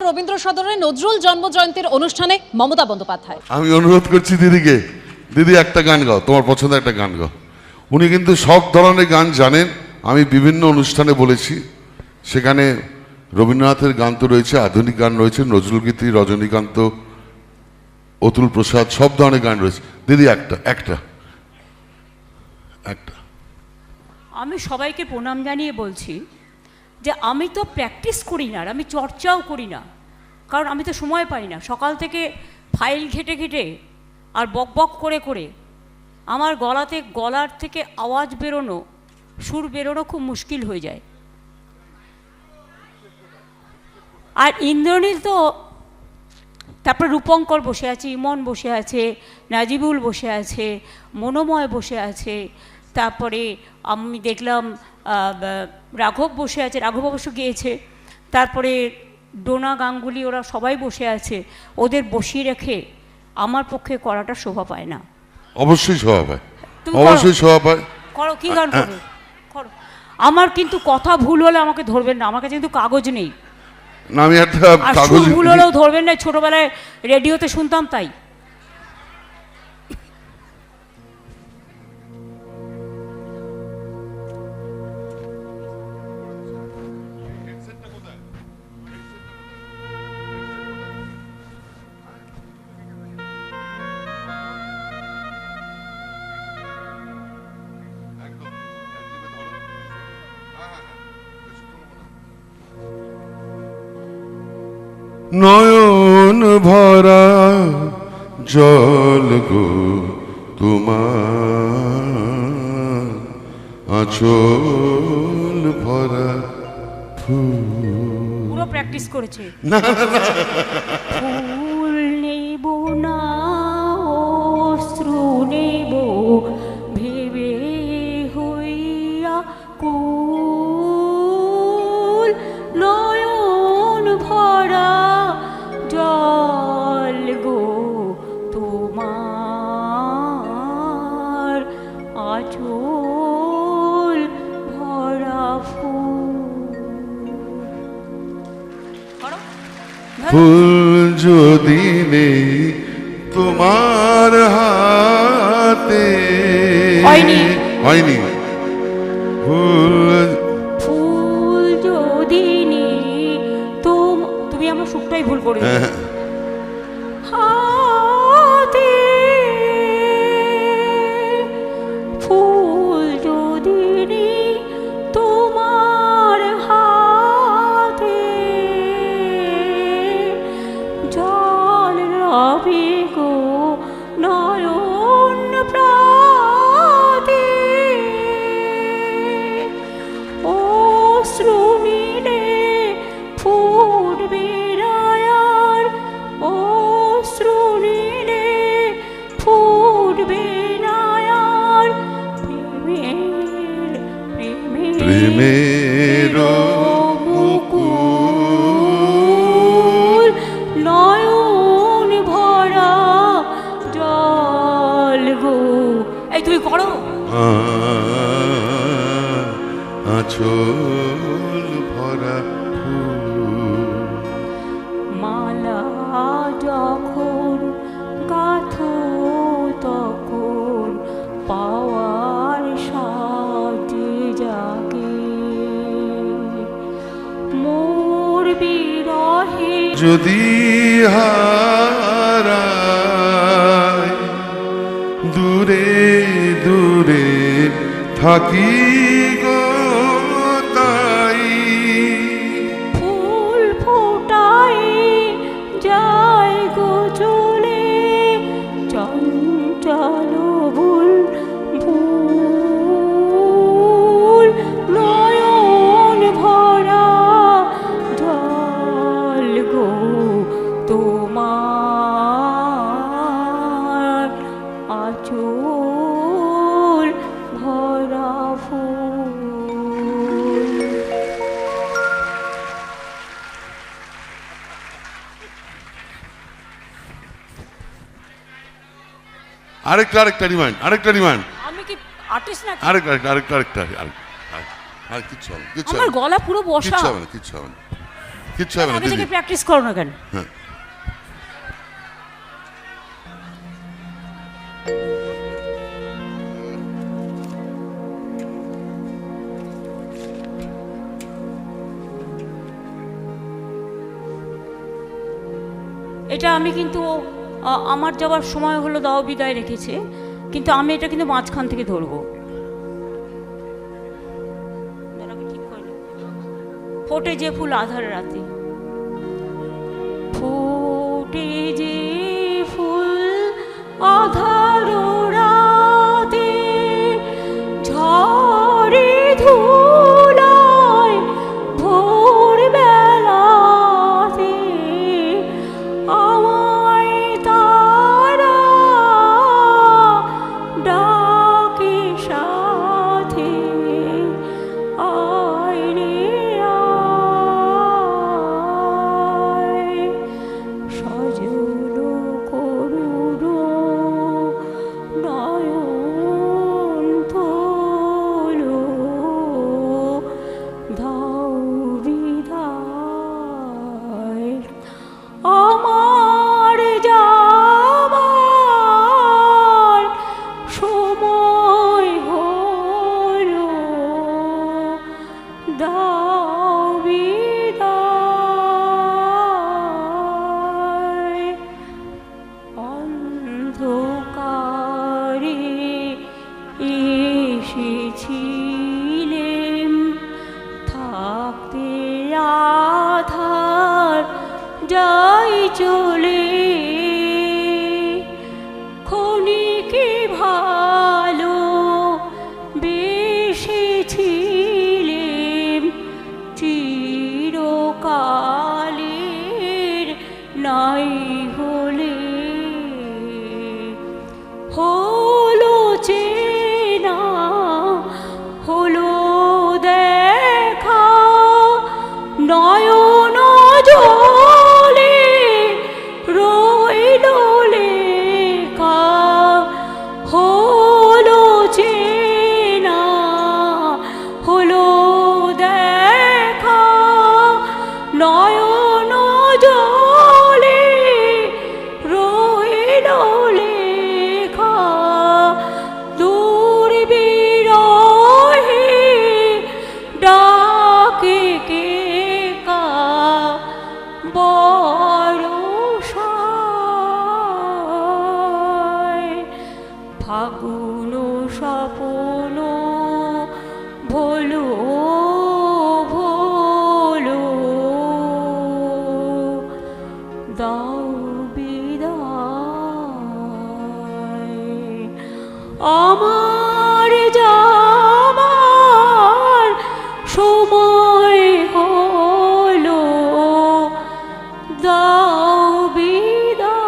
রবীন্দ্র সদনে নজরুল জন্মজয়ন্তীর অনুষ্ঠানে মমতা বন্দ্যোপাধ্যায়। আমি অনুরোধ করছি দিদিকে, দিদি একটা গান গাও, তোমার পছন্দের একটা গান গাও। উনি কিন্তু সব ধরনের গান জানেন। আমি বিভিন্ন অনুষ্ঠানে বলেছি, সেখানে রবীন্দ্রনাথের গান তো রয়েছে, আধুনিক গান রয়েছে, নজরুলগীতি, রজনীকান্ত, অতুল প্রসাদ, সব ধরনের গান রয়েছে। দিদি একটা একটা একটা আমি সবাইকে প্রণাম জানিয়ে বলছি যে আমি তো প্র্যাকটিস করি না, আর আমি চর্চাও করি না, কারণ আমি তো সময় পাই না। সকাল থেকে ফাইল ঘেটে ঘেটে আর বক বক করে করে আমার গলার থেকে আওয়াজ বেরোনো, সুর বেরোনো খুব মুশকিল হয়ে যায়। আর ইন্দ্রনীল তো, তারপরে রূপঙ্কর বসে আছে, ইমন বসে আছে, নাজিবুল বসে আছে, মনোময় বসে আছে, তারপরে আমি দেখলাম রাঘব বসে আছে, রাঘব অবশ্য গিয়েছে, তারপরে ডোনা গাঙ্গুলি, ওরা সবাই বসে আছে। ওদের বসিয়ে রেখে আমার পক্ষে করাটা শোভা পায় না। অবশ্যই শোভা পায়, তুমি অবশ্যই শোভা পায়। করো, কি গান করবে করো। আমার কিন্তু কথা ভুল হলে আমাকে ধরবেন না, আমার কাছে কিন্তু কাগজ নেই। না, আমি একটা আর কাগজ ভুল হলেও ধরবেন না, ছোটবেলায় রেডিওতে শুনতাম তাই। নয়ন ভরা জল গো তোমার, আঁচল ভরা ফুল। পুরো প্র্যাকটিস করেছে। না ফুল নেব না, অশ্রু নেব, ভেবে হইয়া কুল। নয়ন ভরা জল গো তোমার, আঁচল ভরা ফুল। ফুল যদি নেই তোমার হাতে, হয়নি। হয়নি। ফুল ফুল যদি নেই তুমি আমার সুখটাই ভুল করে দিলে। হাতে ফুল যদি নেই তোমার হাতে, জল রবে গো নয়ন প্রাতে। অশ্রু মিলে ফুটবে রায়ার, অশ্রু মিলে ফুটবে রায়ার। প্রেমের মুকুল, নয়ন ভরা জল গো। এই তুমি করো। আঁচল ভরা ফুল। মালা যখন গাথো তখন পাওয়ার সাজে জাগে, মোর বিরহে যদি হারায় দূরে দূরে থাকি গো তাই, ফুল ফোটাই যায় গো চলে, চঞ্চল ভুল ভুল। নয়ন ভরা জল গো তোমার, আঁচল ভরা ফুল। আরেকটা রিমান্ড, আমি কি আর্টিস্ট না? আরেকটা আর কিচ্ছু হবে না, কিচ্ছু আমার হবে না, গলা পুরো বসা। কিচ্ছু হবে না, কিচ্ছু হবে না, কিচ্ছু হবে না আগে দিদি। থেকে প্র্যাকটিস করো না কেন? হ্যাঁ। এটা আমি কিন্তু আমার যাওয়ার সময় হলো দাও বিদায় রেখেছে, কিন্তু আমি এটা কিন্তু মাঝখান থেকে ধরবো। ঠিক করিনি। ফোটে যে ফুল আধার রাতে, ফোটে যে ফুল আধার রাতে, ঝড়ে ধুলায় ভোর বেলাতে, আমায় তারা ডাকে সাথে, আয় রে আয়, সজল করুণ নয়ন তোলো, দাও বিদায়, আমার যাবার সময় হলো, দাও বিদায়। অন্ধকারে এসেছিলেম, থাকতে আধার যাই চলে, ক্ষণিকে ভালো বেসেছিলেম, চিরকালের নাই হলে, হলো চেনা হলো দেখা, নয়ন জলে রইল লেখা, হলো চেনা হলো দেখা, নয়ন জলে রইল লেখা, দূর বিরহে ডাকে কে কা, বরষায় ফাগুন স্বপন ভোলো ভোলো, দাও বিদায়, আমার যাবার সময় হলো, দাও বিদায়।